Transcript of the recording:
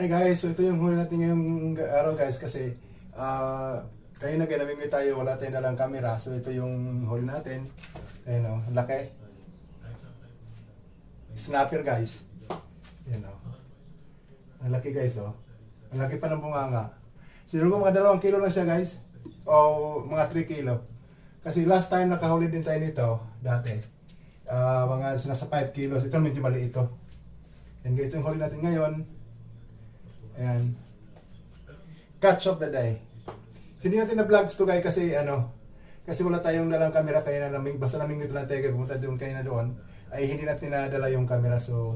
Hi guys, so ito yung huli natin ngayong araw guys kasi kayo na namimit tayo, wala tayong dalang camera. So ito yung huli natin. Ayun o, laki. Snapper guys. Ayun o. Ang laki guys o. Ang laki pa ng bunganga. Siguro mga 2 kilo na siya guys. O mga 3 kilo. Kasi last time nakahuli din tayo nito dati. Mga nasa 5 kilos. Ito medyo maliit ito. Yan guys, yung huli natin ngayon. Ayan. Catch of the day. Hindi natin na vlogs to guys kasi kasi wala tayong dalang camera kaya basta naming ito lang tayo pumunta doon kaya na doon ay hindi natin nadala yung camera so